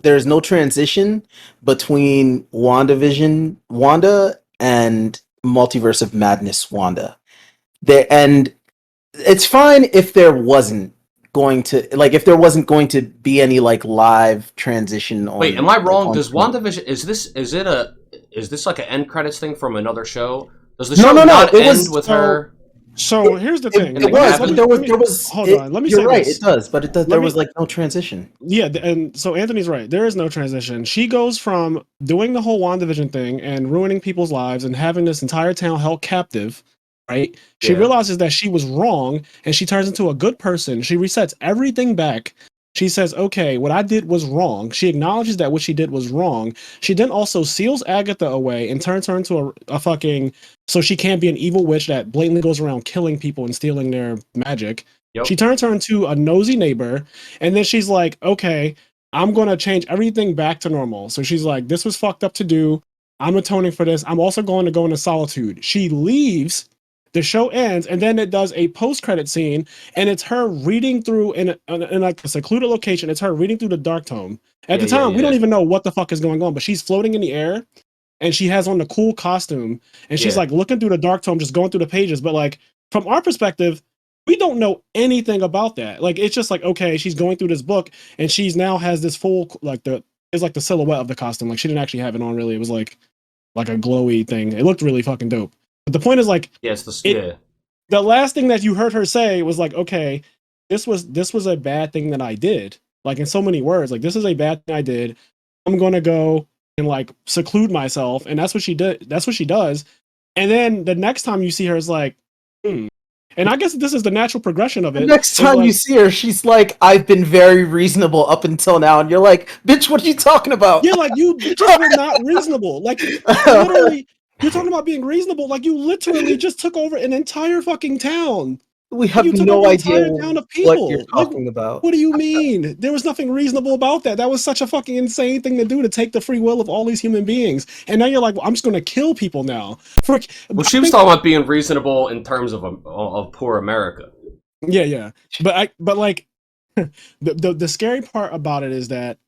there's no transition between Wanda and Multiverse of Madness Wanda. And it's fine if there wasn't going to be any like live transition on. Wait, am I wrong? Like, Does WandaVision is this like an end credits thing from another show? Does the No, show no, no, not it end was- with so- her? So here's the thing. It was, but there was. Hold on. Let me You're say right. this. It does, but there was like no transition. Yeah, and so Anthony's right. There is no transition. She goes from doing the whole WandaVision thing and ruining people's lives and having this entire town held captive, right? She Yeah. realizes that she was wrong and she turns into a good person. She resets everything back. She says, okay, what I did was wrong. She acknowledges that what she did was wrong. She then also seals Agatha away and turns her into a fucking, so she can't be an evil witch that blatantly goes around killing people and stealing their magic. Yep. She turns her into a nosy neighbor. And then she's like, okay, I'm going to change everything back to normal. So she's like, this was fucked up to do. I'm atoning for this. I'm also going to go into solitude. She leaves. The show ends, and then it does a post-credit scene, and it's her reading through in like a secluded location. It's her reading through the dark tome. At the time, we don't even know what the fuck is going on, but she's floating in the air, and she has on the cool costume, and she's like looking through the dark tome, just going through the pages. But like from our perspective, we don't know anything about that. Like it's just like, okay, she's going through this book, and she's now has this full it's like the silhouette of the costume. Like she didn't actually have it on really. It was like a glowy thing. It looked really fucking dope. But the point is like, the last thing that you heard her say was like, okay, this was a bad thing that I did. Like in so many words, like this is a bad thing I did. I'm going to go and like seclude myself. And that's what she did. That's what she does. And then the next time you see her is like, And I guess this is the natural progression of it. The next time you see her, she's like, I've been very reasonable up until now. And you're like, bitch, what are you talking about? Yeah, like you just were not reasonable. Like literally, you're talking about being reasonable. Like you literally just took over an entire fucking town. We have no idea town of people. what you're talking about. What do you mean? There was nothing reasonable about that. That was such a fucking insane thing to do, to take the free will of all these human beings. And now you're like, well, I'm just going to kill people now. Well, she was talking about being reasonable in terms of poor America. Yeah. But like the scary part about it is that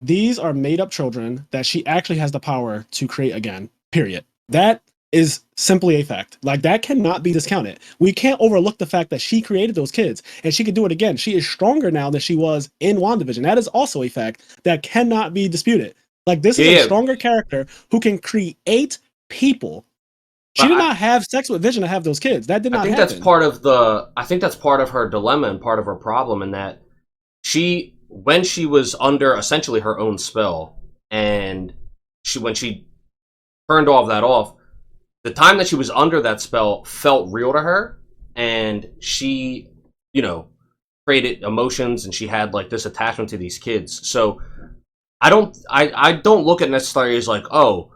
these are made up children that she actually has the power to create again. Period. That is simply a fact. Like that cannot be discounted. We can't overlook the fact that she created those kids and she could do it again. She is stronger now than she was in WandaVision. That is also a fact that cannot be disputed. Like this is a stronger character who can create people. She did not have sex with Vision to have those kids. That did not happen. I think that's part of her dilemma and part of her problem, in that when she was under essentially her own spell, and when she turned all of that off, the time that she was under that spell felt real to her, and she, created emotions, and she had like this attachment to these kids. So I don't look at it necessarily as like, oh,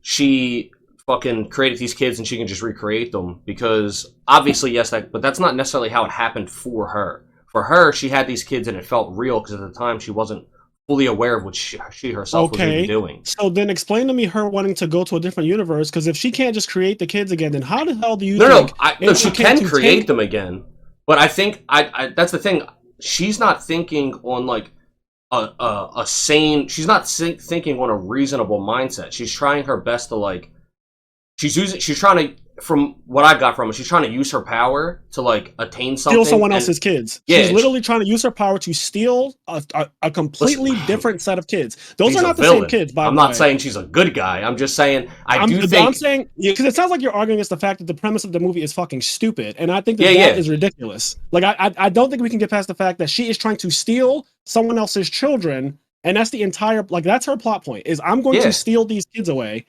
she fucking created these kids and she can just recreate them, because obviously yes, but that's not necessarily how it happened for her. For her, she had these kids and it felt real because at the time she wasn't fully aware of what she herself was even doing. So then explain to me her wanting to go to a different universe, because if she can't just create the kids again, then how the hell do you think... No, she can create them again. But I think that's the thing. She's not thinking on like a sane... She's not thinking on a reasonable mindset. She's trying her best to like... She's trying to... From what I got from it, she's trying to use her power to like attain something. Steal someone else's kids. Yeah, she's literally trying to use her power to steal a completely different set of kids. Those are not the same kids, by the way. I'm not saying she's a good guy. I'm just saying I'm saying, because it sounds like you're arguing against the fact that the premise of the movie is fucking stupid, and I think that is ridiculous. Like I don't think we can get past the fact that she is trying to steal someone else's children, and that's the entire that's her plot point. Is I'm going to steal these kids away.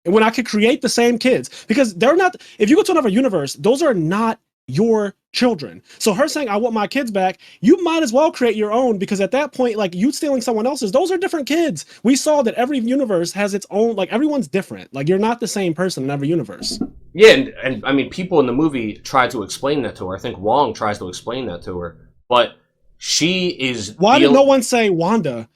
And when I could create the same kids, because they're not, if you go to another universe, those are not your children. So her saying, I want my kids back, you might as well create your own, because at that point, like you stealing someone else's, those are different kids. We saw that every universe has its own, like everyone's different. Like you're not the same person in every universe. Yeah, and I mean, people in the movie try to explain that to her. I think Wong tries to explain that to her, but she is... Why did no one say, Wanda,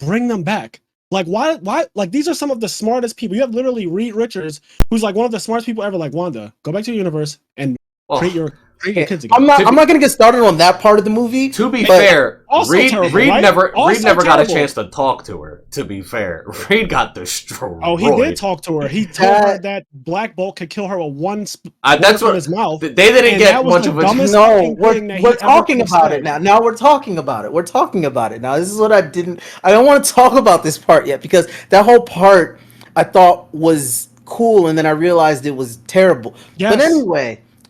bring them back? Like, why, like, these are some of the smartest people. You have literally Reed Richards, who's like one of the smartest people ever, like, Wanda, go back to your universe and create your Bring your kids again. I'm not gonna get started on that part of the movie. To be fair, also Reed terrible, Reed right? never Also got a terrible. chance to talk to her. To be fair, Reed got destroyed. Oh, he did talk to her. He told her that Black Bolt could kill her with one that's from what his mouth. they didn't get much of a. No, we're talking about it now. Now we're talking about it. We're talking about it now. This is what I don't want to talk about this part yet because that whole part I thought was cool, and then I realized it was terrible. Yes. But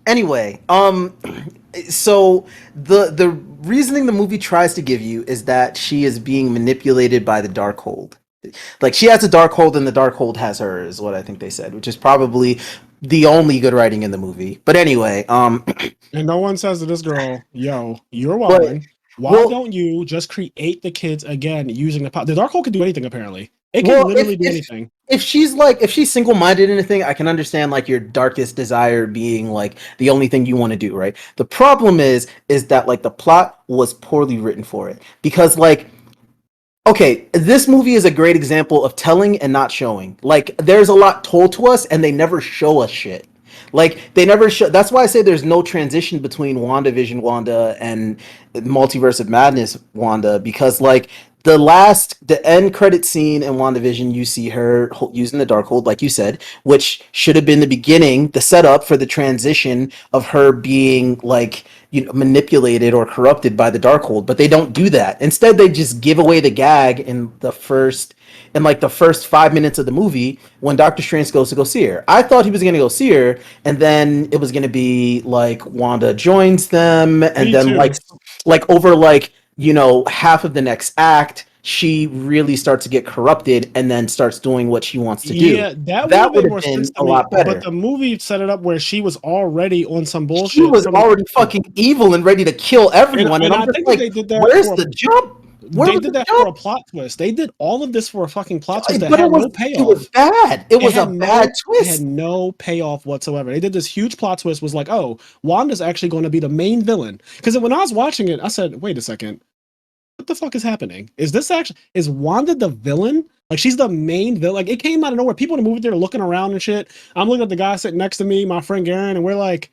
anyway, so the reasoning the movie tries to give you is that she is being manipulated by the Darkhold. Like she has a Darkhold and the Darkhold has her, is what I think they said, which is probably the only good writing in the movie. But anyway, and no one says to this girl, "Yo, you're wilding. Why don't you just create the kids again using the power?" The Darkhold can do anything. Apparently, it can literally do anything. If she's single-minded in anything, I can understand like your darkest desire being like the only thing you want to do, right? The problem is that like the plot was poorly written for it because like. Okay, this movie is a great example of telling and not showing. Like, there's a lot told to us, and they never show us shit. Like, they never show. That's why I say there's no transition between WandaVision Wanda and Multiverse of Madness Wanda, because, like, the end credit scene in WandaVision, you see her using the Darkhold, like you said, which should have been the beginning, the setup for the transition of her being, like, manipulated or corrupted by the Darkhold, but they don't do that. Instead, they just give away the gag in the first 5 minutes of the movie when Doctor Strange goes to go see her. I thought he was going to go see her, and then it was going to be like Wanda joins them, and Me then too. like over like half of the next act, she really starts to get corrupted and then starts doing what she wants to do. Yeah, that would have been a lot better. But the movie set it up where she was already on some bullshit. She was already fucking evil and ready to kill everyone. And I'm just like, they did that where's the jump? They did that for a plot twist. They did all of this for a fucking plot twist that but had no payoff. It was bad. It was a bad twist. It had no payoff whatsoever. They did this huge plot twist. Was like, oh, Wanda's actually going to be the main villain. Because when I was watching it, I said, wait a second. What the fuck is happening? Is Wanda the villain? Like she's the main villain? Like it came out of nowhere. People in the movie theater looking around and shit. I'm looking at the guy sitting next to me, my friend Garen, and we're like,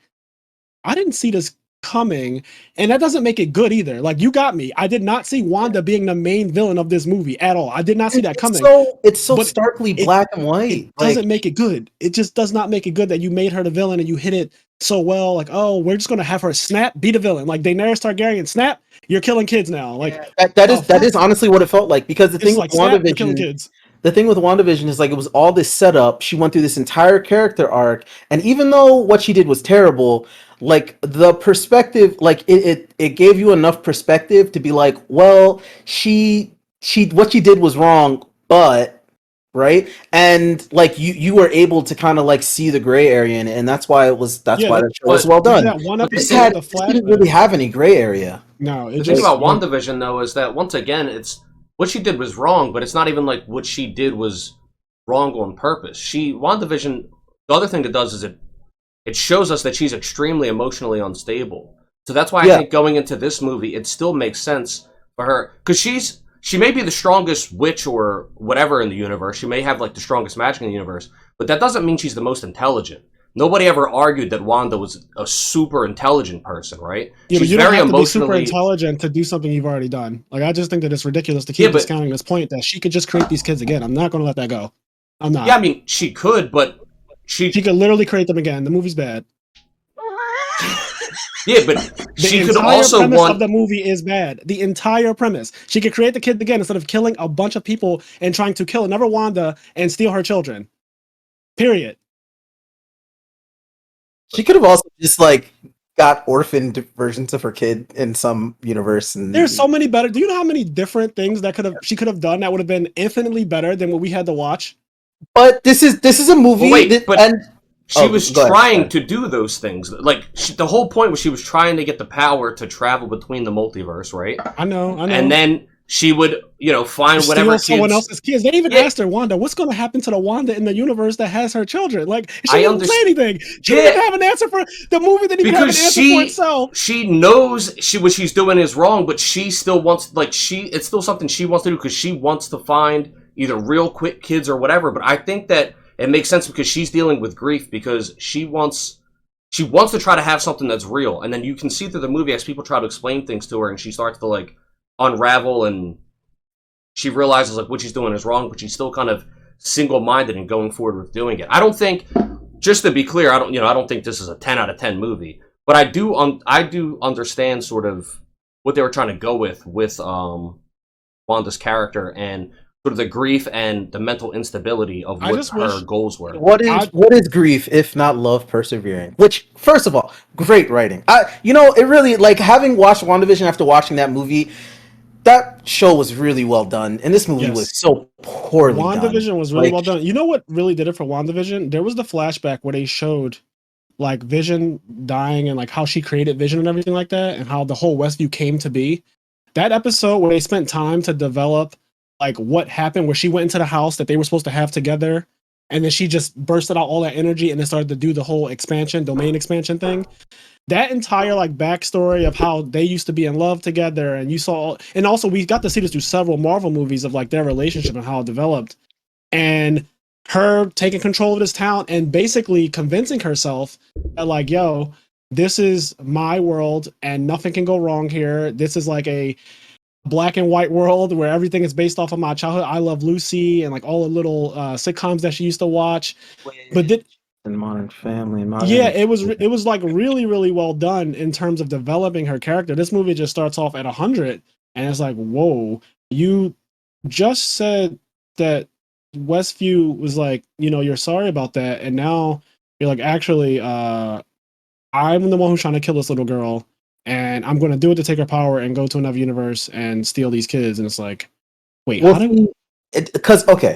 I didn't see this coming, and that doesn't make it good either. Like you got me. I did not see Wanda being the main villain of this movie at all. I did not see that coming. It's so starkly black and white. It doesn't make it good. It just does not make it good that you made her the villain and you hit it so well. Like, oh, we're just gonna have her snap, be the villain. Like Daenerys Targaryen, snap, you're killing kids now. Like that is honestly what it felt like, because the thing with WandaVision. The thing with WandaVision is like it was all this setup. She went through this entire character arc, and even though what she did was terrible, like the perspective, like it gave you enough perspective to be like, well, she what she did was wrong, but right, and like you were able to kind of like see the gray area in it, and that's why that show was well done. That one This episode, didn't really have any gray area. No, the thing about WandaVision though is that once again, it's what she did was wrong, but it's not even like what she did was wrong on purpose. WandaVision, the other thing it does is it shows us that she's extremely emotionally unstable. So that's why I think going into this movie, it still makes sense for her, because she may be the strongest witch or whatever in the universe. She may have like the strongest magic in the universe, but that doesn't mean she's the most intelligent. Nobody ever argued that Wanda was a super intelligent person, right? Yeah, she's but you don't very have to emotionally be super intelligent to do something you've already done. Like I just think that it's ridiculous to keep discounting this point that she could just create these kids again. I'm not going to let that go. I'm not. Yeah, I mean she could, but she could literally create them again. The movie's bad. Yeah, but she could also want. The movie is bad. The entire premise. She could create the kid again instead of killing a bunch of people and trying to kill another Wanda and steal her children. Period. She could have also just like got orphaned versions of her kid in some universe, and there's so many better. Do you know how many different things that she could have done that would have been infinitely better than what we had to watch? But this is a movie. Well, she was trying to do those things. Like the whole point was she was trying to get the power to travel between the multiverse, right? I know. And then she would, find whatever someone else's kids. They even asked her, Wanda, what's going to happen to the Wanda in the universe that has her children? Like she didn't say anything. She didn't have an answer for the movie. Didn't even have an answer for itself. She knows what she's doing is wrong, but she still wants it's still something she wants to do because she wants to find either real quick kids or whatever. But I think that it makes sense because she's dealing with grief because she wants she wants to try to have something that's real, and then you can see through the movie as people try to explain things to her, and she starts to like unravel, and she realizes like what she's doing is wrong, but she's still kind of single-minded and going forward with doing it. I don't think, just to be clear, I don't think this is a 10 out of 10 movie, but I do understand sort of what they were trying to go with Wanda's character and sort of the grief and the mental instability of what her goals were. What is grief if not love persevering? Which, first of all, great writing. It really, like, having watched WandaVision after watching that movie, that show was really well done, and this movie was so poorly done. WandaVision was really well done. You know what really did it for WandaVision? There was the flashback where they showed like Vision dying and like how she created Vision and everything like that, and how the whole Westview came to be. That episode where they spent time to develop like what happened, where she went into the house that they were supposed to have together, and then she just bursted out all that energy and then started to do the whole domain expansion thing. That entire like backstory of how they used to be in love together, and you saw, and also we got to see this through several Marvel movies of like their relationship and how it developed, and her taking control of this town and basically convincing herself that like, yo, this is my world and nothing can go wrong here. This is like a black and white world where everything is based off of my childhood. I Love Lucy and like all the little sitcoms that she used to watch. But in Modern Family, it was like really, really well done in terms of developing her character. This movie just starts off at 100, and it's like, whoa, you just said that Westview was like, you're sorry about that, and now you're like, actually, I'm the one who's trying to kill this little girl, and I'm going to do it to take her power and go to another universe and steal these kids. And it's like, wait, how do we?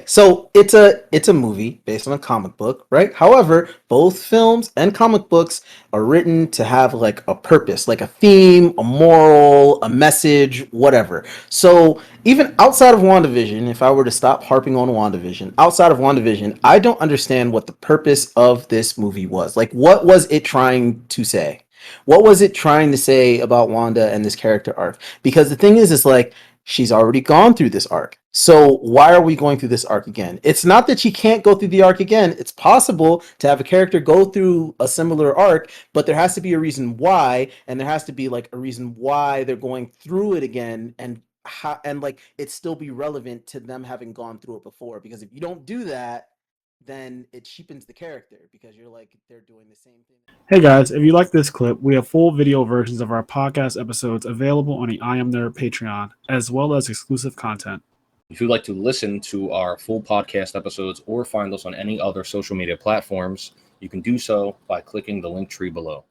So it's a movie based on a comic book, right? However, both films and comic books are written to have like a purpose, like a theme, a moral, a message, whatever. So even outside of WandaVision, if I were to stop harping on WandaVision, outside of WandaVision, I don't understand what the purpose of this movie was. Like, what was it trying to say? What was it trying to say about Wanda and this character arc? Because the thing is like, she's already gone through this arc. So why are we going through this arc again? It's not that she can't go through the arc again. It's possible to have a character go through a similar arc, but there has to be a reason why, and there has to be like a reason why they're going through it again, and like it still be relevant to them having gone through it before. Because if you don't do that, then it cheapens the character, because you're like, they're doing the same thing. Hey guys, if you like this clip, we have full video versions of our podcast episodes available on the IMNerd Patreon, as well as exclusive content. If you'd like to listen to our full podcast episodes or find us on any other social media platforms, you can do so by clicking the link tree below.